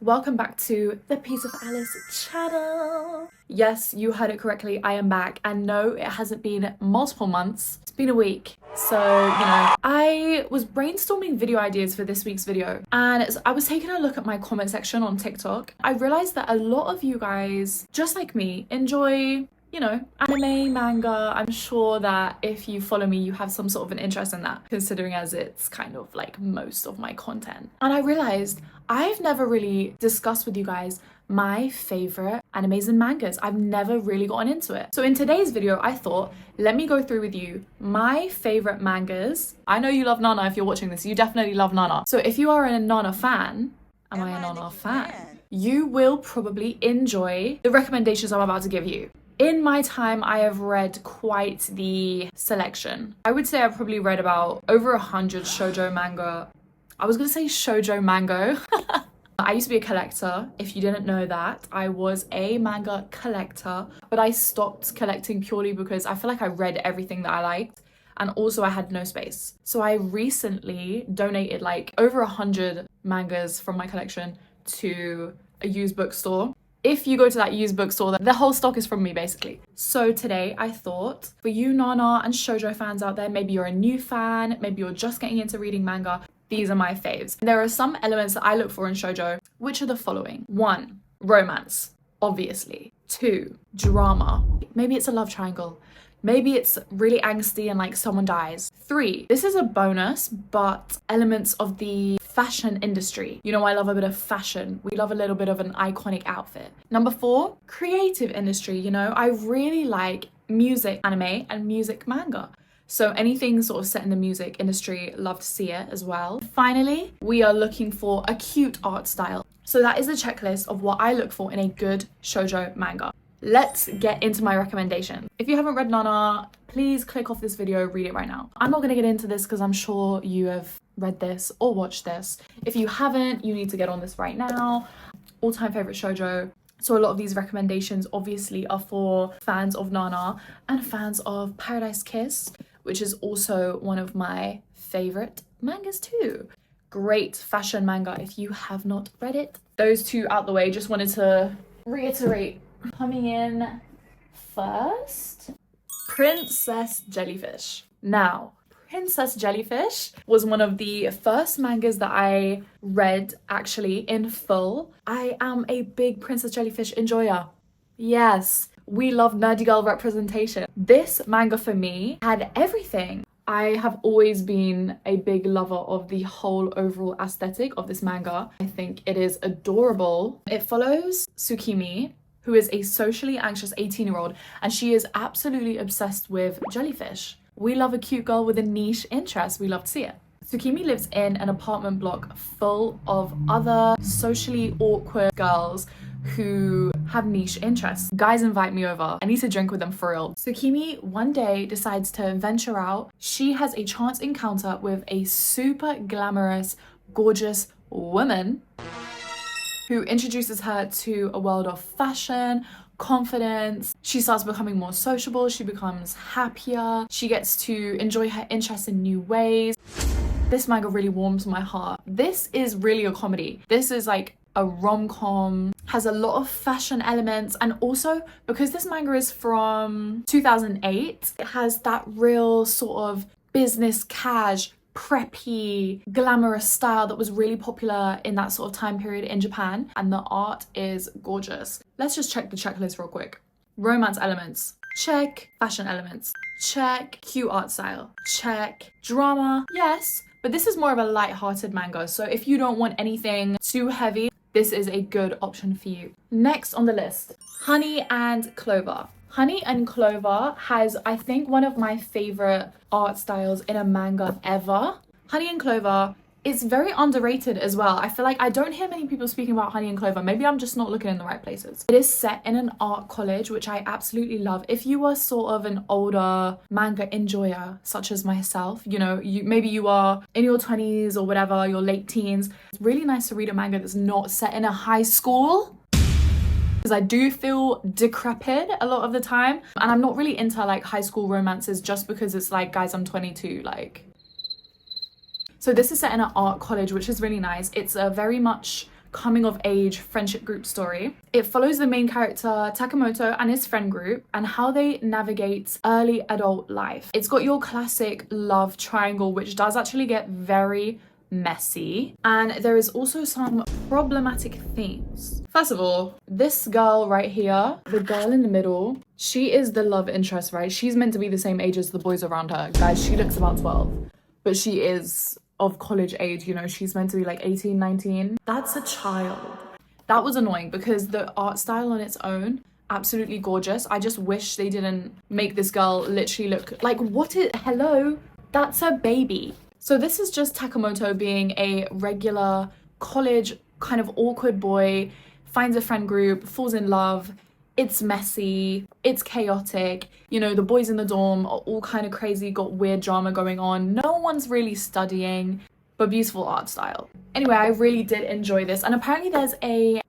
welcome back to the Piece of Alice channel. Yes, you heard it correctly, I am back, and no, it hasn't been multiple months, it's been a week. So, I was brainstorming video ideas for this week's video, and as I was taking a look at my comment section on TikTok, I realized that a lot of you guys, just like me, enjoy anime, manga. I'm sure that if you follow me, you have some sort of an interest in that, considering as it's kind of like most of my content. And I realized I've never really discussed with you guys my favorite animes and mangas. I've never really gotten into it. So in today's video, I thought, let me go through with you my favorite mangas. I know you love Nana. If you're watching this, you definitely love Nana. So if you are a Nana fan, am I a Nana fan? You will probably enjoy the recommendations I'm about to give you. In my time, I have read quite the selection. I would say I've probably read about over 100 shoujo manga. I was gonna say shoujo mango. I used to be a collector. If you didn't know that, I was a manga collector, but I stopped collecting purely because I feel like I read everything that I liked, and also I had no space. So I recently donated like over 100 mangas from my collection to a used bookstore. If you go to that used bookstore, the whole stock is from me basically. So today I thought, for you Nana and shoujo fans out there, maybe you're a new fan, maybe you're just getting into reading manga, these are my faves. There are some elements that I look for in shoujo, which are the following. 1, romance, obviously. 2, drama. Maybe it's a love triangle. Maybe it's really angsty and like someone dies. 3, this is a bonus, but elements of the fashion industry. You know, I love a bit of fashion. We love a little bit of an iconic outfit. Number 4, creative industry. I really like music anime and music manga. So anything sort of set in the music industry, love to see it as well. Finally, we are looking for a cute art style. So that is a checklist of what I look for in a good shoujo manga. Let's get into my recommendation. If you haven't read Nana, please click off this video, read it right now. I'm not gonna get into this because I'm sure you have read this or watched this. If you haven't, you need to get on this right now. All-time favorite shoujo. So a lot of these recommendations obviously are for fans of Nana and fans of Paradise Kiss, which is also one of my favorite mangas too. Great fashion manga if you have not read it. Those two out the way, just wanted to reiterate. Coming in first, Princess Jellyfish. Now, Princess Jellyfish was one of the first mangas that I read actually in full. I am a big Princess Jellyfish enjoyer. Yes, we love nerdy girl representation. This manga for me had everything. I have always been a big lover of the whole overall aesthetic of this manga. I think it is adorable. It follows Tsukimi, who is a socially anxious 18-year-old, and she is absolutely obsessed with jellyfish. We love a cute girl with a niche interest. We love to see it. Tsukimi lives in an apartment block full of other socially awkward girls who have niche interests. Guys invite me over. I need to drink with them for real. Tsukimi one day decides to venture out. She has a chance encounter with a super glamorous, gorgeous woman who introduces her to a world of fashion, confidence. She starts becoming more sociable, she becomes happier, she gets to enjoy her interests in new ways. This manga really warms my heart. This is really a comedy. This is like a rom-com, has a lot of fashion elements, and also because this manga is from 2008, it has that real sort of business cash, preppy, glamorous style that was really popular in that sort of time period in Japan, and the art is gorgeous. Let's just check the checklist real quick. Romance elements, check. Fashion elements, check. Cute art style, check. Drama, yes, but this is more of a light-hearted manga, so if you don't want anything too heavy, this is a good option for you. Next on the list, Honey and Clover. Honey and Clover has, I think, one of my favorite art styles in a manga ever. Honey and Clover is very underrated as well. I feel like I don't hear many people speaking about Honey and Clover. Maybe I'm just not looking in the right places. It is set in an art college, which I absolutely love. If you are sort of an older manga enjoyer, such as myself, maybe you are in your 20s or whatever, your late teens, it's really nice to read a manga that's not set in a high school. Because I do feel decrepit a lot of the time, and I'm not really into like high school romances just because it's like, guys, I'm 22, like. So this is set in an art college, which is really nice. It's a very much coming of age friendship group story. It follows the main character Takamoto and his friend group and how they navigate early adult life. It's got your classic love triangle, which does actually get very messy, and there is also some problematic themes. First of all, this girl right here, the girl in the middle, she is the love interest, right? She's meant to be the same age as the boys around her. Guys, she looks about 12, but she is of college age, you know, she's meant to be like 18, 19. That's a child. That was annoying because the art style on its own, absolutely gorgeous. I just wish they didn't make this girl literally look like hello, that's a baby. So this is just Takamoto being a regular college kind of awkward boy, finds a friend group, falls in love. It's messy, it's chaotic, you know, the boys in the dorm are all kind of crazy, got weird drama going on. No one's really studying, but beautiful art style. Anyway, I really did enjoy this. And apparently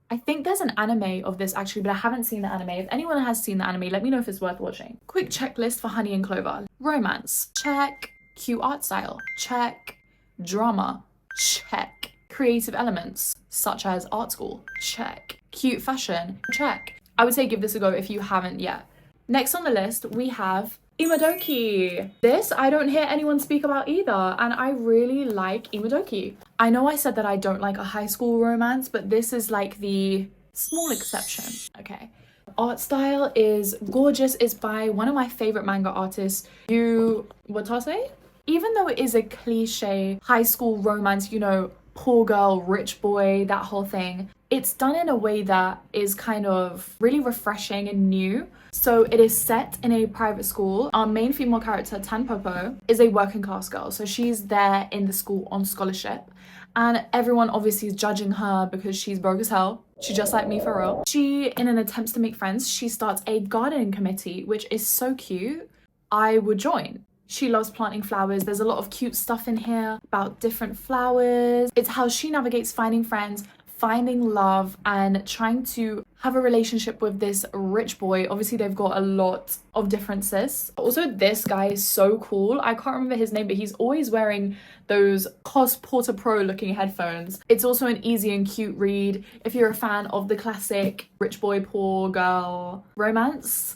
I think there's an anime of this actually, but I haven't seen the anime. If anyone has seen the anime, let me know if it's worth watching. Quick checklist for Honey and Clover. Romance, check. Cute art style, check. Drama, check. Creative elements, such as art school, check. Cute fashion, check. I would say give this a go if you haven't yet. Next on the list, we have Imodoki. This I don't hear anyone speak about either, and I really like Imodoki. I know I said that I don't like a high school romance, but this is like the small exception, okay? Art style is gorgeous. It's by one of my favorite manga artists, Yu Watase. Even though it is a cliche high school romance, you know, poor girl, rich boy, that whole thing, it's done in a way that is kind of really refreshing and new. So it is set in a private school. Our main female character, Tanpopo, is a working class girl. So she's there in the school on scholarship. And everyone obviously is judging her because she's broke as hell. She's just like me for real. She, in an attempt to make friends, she starts a gardening committee, which is so cute. I would join. She loves planting flowers. There's a lot of cute stuff in here about different flowers. It's how she navigates finding friends, finding love, and trying to have a relationship with this rich boy. Obviously, they've got a lot of differences. Also, this guy is so cool. I can't remember his name, but he's always wearing those COS Porta Pro looking headphones. It's also an easy and cute read if you're a fan of the classic rich boy, poor girl romance.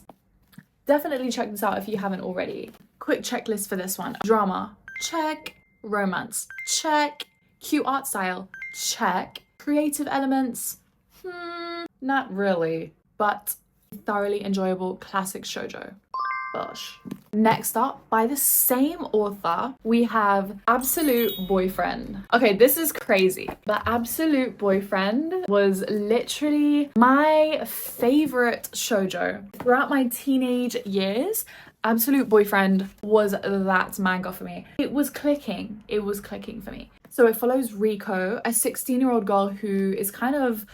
Definitely check this out if you haven't already. Quick checklist for this one. Drama, check. Romance, check. Cute art style, check. Creative elements, not really, but thoroughly enjoyable classic shoujo. Gosh. Next up, by the same author, we have Absolute Boyfriend. Okay, this is crazy, but Absolute Boyfriend was literally my favorite shoujo. Throughout my teenage years, Absolute Boyfriend was that manga for me. It was clicking for me. So it follows Riko, a 16-year-old girl who is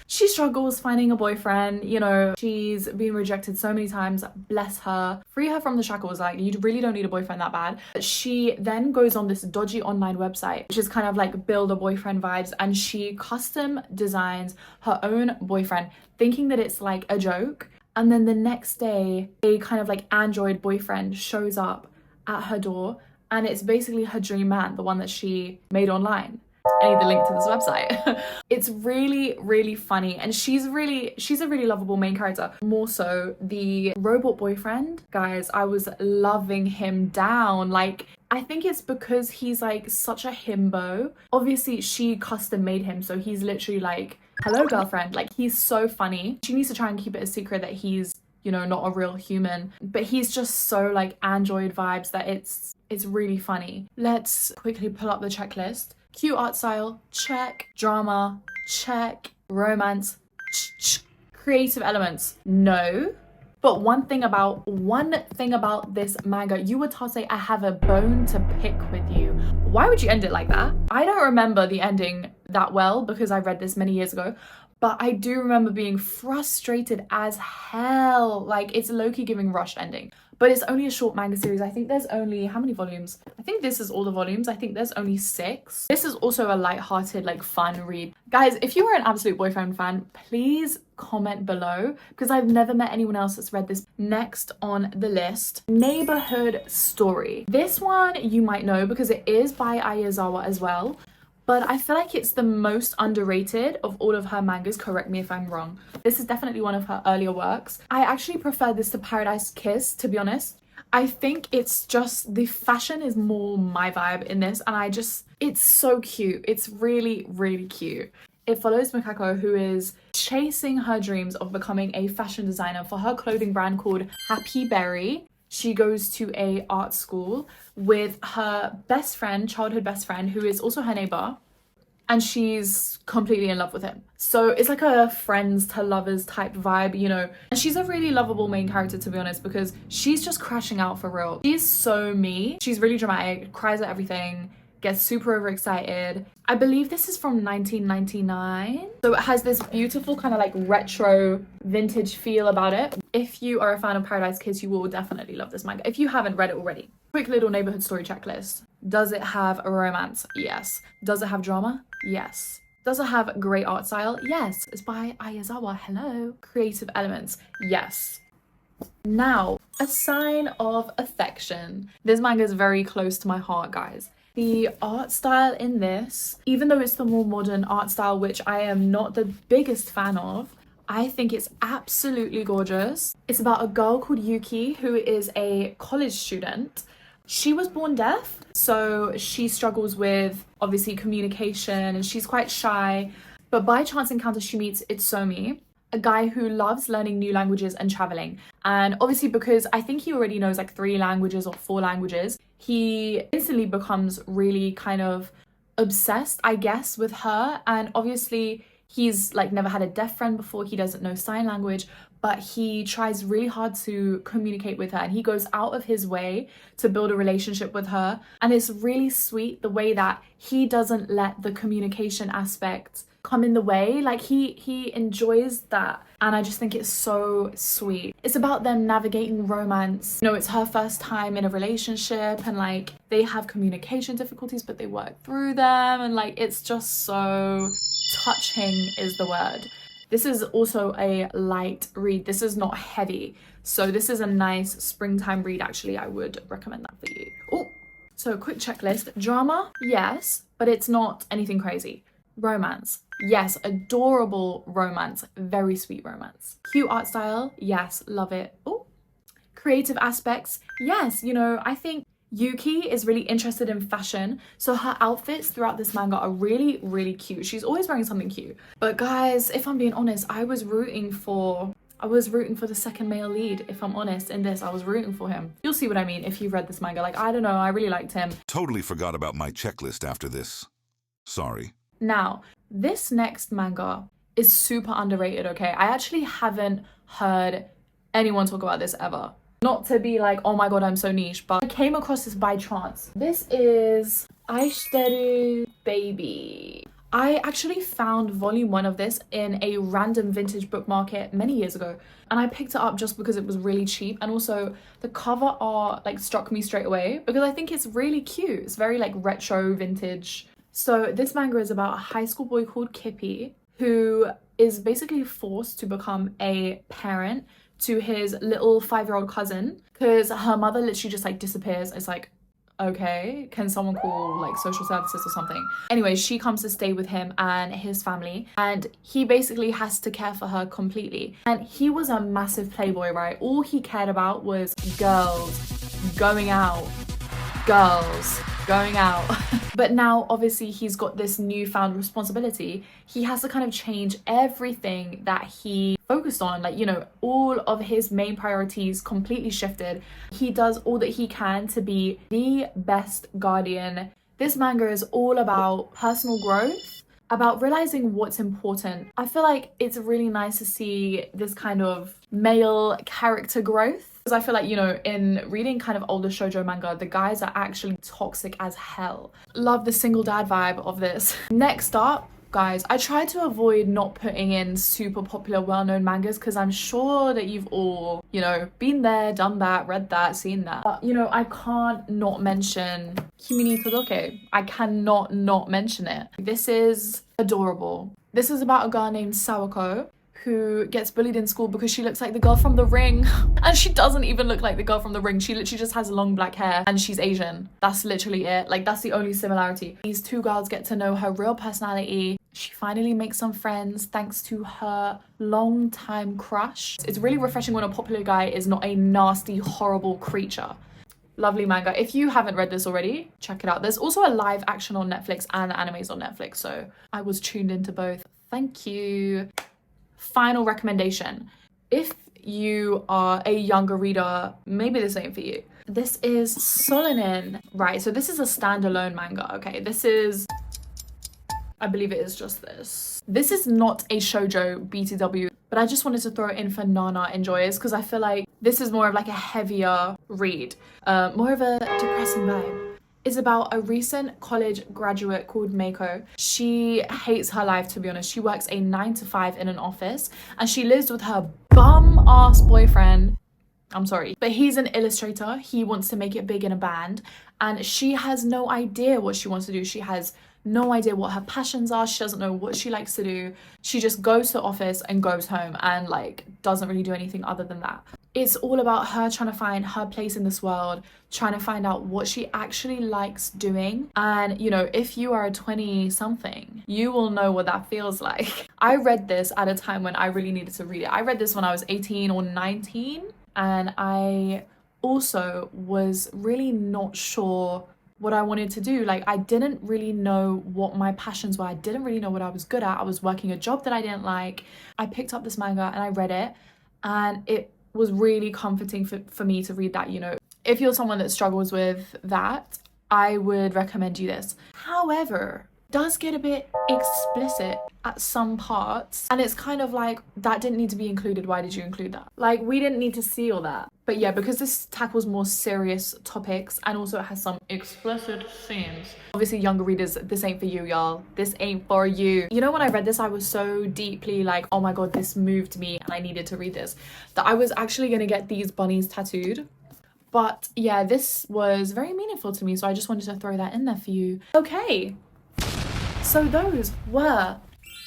she struggles finding a boyfriend, you know, she's been rejected so many times, bless her. Free her from the shackles, like, you really don't need a boyfriend that bad. She then goes on this dodgy online website, which is kind of like build a boyfriend vibes, and she custom designs her own boyfriend, thinking that it's like a joke. And then the next day, a kind of like android boyfriend shows up at her door, and it's basically her dream man, the one that she made online. I need the link to this website. It's really, really funny, and she's a really lovable main character. More so, the robot boyfriend, guys, I was loving him down. Like, I think it's because he's like such a himbo. Obviously, she custom made him, so he's literally like, hello girlfriend. Like, he's so funny. She needs to try and keep it a secret that he's, you know, not a real human, but he's just so like android vibes that it's really funny. Let's quickly pull up the checklist. Cute art style, check. Drama, check. Romance, creative elements, no. But one thing about this manga, Yu Watase, I have a bone to pick with you. Why would you end it like that? I don't remember the ending that well because I read this many years ago, but I do remember being frustrated as hell. Like, it's low-key giving rushed ending. But it's only a short manga series. I think there's only, how many volumes? I think this is all the volumes. I think there's only 6. This is also a light-hearted, like, fun read. Guys, if you are an Absolute Boyfriend fan, please comment below, because I've never met anyone else that's read this. Next on the list, Neighborhood Story. This one you might know because it is by Ayazawa as well. but I feel like it's the most underrated of all of her mangas. Correct me if I'm wrong. This is definitely one of her earlier works. I actually prefer this to Paradise Kiss, to be honest. I think it's just the fashion is more my vibe in this, and it's so cute. It's really, really cute. It follows Mikako, who is chasing her dreams of becoming a fashion designer for her clothing brand called Happy Berry. She goes to a art school with her best friend, childhood best friend, who is also her neighbor, and she's completely in love with him. So it's like a friends to lovers type vibe, you know. And she's a really lovable main character, to be honest, because she's just crashing out for real. She's so me. She's really dramatic, cries at everything, gets super overexcited. I believe this is from 1999. So it has this beautiful kind of like retro vintage feel about it. If you are a fan of Paradise Kiss, you will definitely love this manga if you haven't read it already. Quick little neighborhood story checklist. Does it have a romance? Yes. Does it have drama? Yes. Does it have great art style? Yes. It's by Ayazawa. Hello. Creative elements? Yes. Now, a sign of affection. This manga is very close to my heart, guys. The art style in this, even though it's the more modern art style, which I am not the biggest fan of, I think it's absolutely gorgeous. It's about a girl called Yuki who is a college student. She was born deaf, so she struggles with obviously communication and she's quite shy. But by chance encounter, she meets Itsuomi, a guy who loves learning new languages and traveling. And obviously, because I think he already knows like 3 languages or 4 languages, he instantly becomes really kind of obsessed, I guess, with her. And obviously he's like never had a deaf friend before. He doesn't know sign language, but he tries really hard to communicate with her, and he goes out of his way to build a relationship with her. And it's really sweet the way that he doesn't let the communication aspect come in the way. Like he enjoys that, and I just think it's so sweet. It's about them navigating romance. You know, it's her first time in a relationship, and like they have communication difficulties, but they work through them, and like it's just so touching is the word. This is also a light read. This is not heavy, so this is a nice springtime read. Actually, I would recommend that for you. Oh, so quick checklist. Drama, yes, but it's not anything crazy. Romance, yes, adorable romance, very sweet romance. Cute art style, yes, love it. Oh, creative aspects, yes, you know, I think Yuki is really interested in fashion, so her outfits throughout this manga are really, really cute. She's always wearing something cute. But guys, if I'm being honest, I was rooting for the second male lead. If I'm honest, in this, I was rooting for him. You'll see what I mean if you read this manga. Like, I don't know, I really liked him. Totally forgot about my checklist after this. Sorry. Now, this next manga is super underrated, okay? I actually haven't heard anyone talk about this ever. Not to be like, oh my god, I'm so niche, but I came across this by chance. This is Aishu Baby. I actually found volume 1 of this in a random vintage book market many years ago, and I picked it up just because it was really cheap, and also the cover art like struck me straight away because I think it's really cute. It's very like retro vintage. So this manga is about a high school boy called Kippy who is basically forced to become a parent to his little 5-year-old cousin because her mother literally just like disappears. It's like, okay, can someone call like social services or something? Anyway, she comes to stay with him and his family, and he basically has to care for her completely. And he was a massive playboy, right? All he cared about was girls, going out, girls, going out. But now obviously he's got this newfound responsibility. He has to kind of change everything that he focused on, like, you know, all of his main priorities completely shifted. He does all that he can to be the best guardian. This manga is all about personal growth, about realizing what's important. I feel like it's really nice to see this kind of male character growth. Because I feel like, you know, in reading kind of older shoujo manga, the guys are actually toxic as hell. Love the single dad vibe of this. Next up, guys, I try to avoid not putting in super popular, well-known mangas because I'm sure that you've all, you know, been there, done that, read that, seen that. But, you know, I can't not mention Kimi ni Todoke. I cannot not mention it. This is adorable. This is about a girl named Sawako who gets bullied in school because she looks like the girl from The Ring. And she doesn't even look like the girl from The Ring. She literally just has long black hair and she's Asian. That's literally it. Like, that's the only similarity. These two girls get to know her real personality. She finally makes some friends thanks to her long-time crush. It's really refreshing when a popular guy is not a nasty, horrible creature. Lovely manga. If you haven't read this already, check it out. There's also a live action on Netflix and animes on Netflix, so I was tuned into both. Thank you. Final recommendation. If you are a younger reader, maybe this ain't for you. This is Solonin. Right, so this is a standalone manga, okay? This is, I believe it is just this. This is not a shoujo BTW, but I just wanted to throw it in for Nana enjoyers because I feel like this is more of like a heavier read, more of a depressing vibe. It's about a recent college graduate called Meiko. She hates her life, to be honest. She works a 9-to-5 in an office and she lives with her bum ass boyfriend. I'm sorry, but he's an illustrator. He wants to make it big in a band and she has no idea what she wants to do. She has no idea what her passions are. She doesn't know what she likes to do. She just goes to the office and goes home and like doesn't really do anything other than that. It's all about her trying to find her place in this world, trying to find out what she actually likes doing. And you know, if you are a 20-something, you will know what that feels like. I read this at a time when I really needed to read it. I read this when I was 18 or 19 and I also was really not sure what I wanted to do. Like, I didn't really know what my passions were. I didn't really know what I was good at. I was working a job that I didn't like. I picked up this manga and I read it and it was really comforting for me to read that, you know. If you're someone that struggles with that, I would recommend you this. However, it does get a bit explicit at some parts and it's kind of like, that didn't need to be included. Why did you include that? Like, we didn't need to see all that. But yeah, because this tackles more serious topics and also it has some explicit scenes. Obviously, younger readers, this ain't for you, y'all. This ain't for you. You know, when I read this, I was so deeply like, oh my God, this moved me and I needed to read this, that I was actually gonna get these bunnies tattooed. But yeah, this was very meaningful to me, so I just wanted to throw that in there for you. Okay, so those were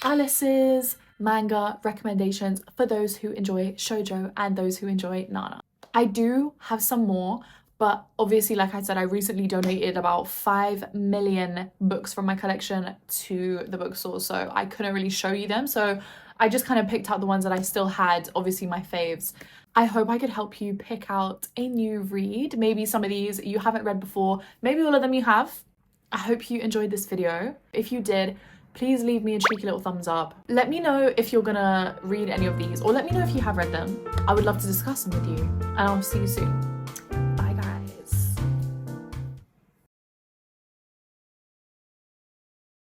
Alice's manga recommendations for those who enjoy shoujo and those who enjoy Nana. I do have some more, but obviously, like I said, I recently donated about 5 million books from my collection to the bookstore, so I couldn't really show you them. So I just kind of picked out the ones that I still had, obviously my faves. I hope I could help you pick out a new read. Maybe some of these you haven't read before, maybe all of them you have. I hope you enjoyed this video. If you did, please leave me a cheeky little thumbs up. Let me know if you're gonna read any of these, or let me know if you have read them. I would love to discuss them with you, and I'll see you soon.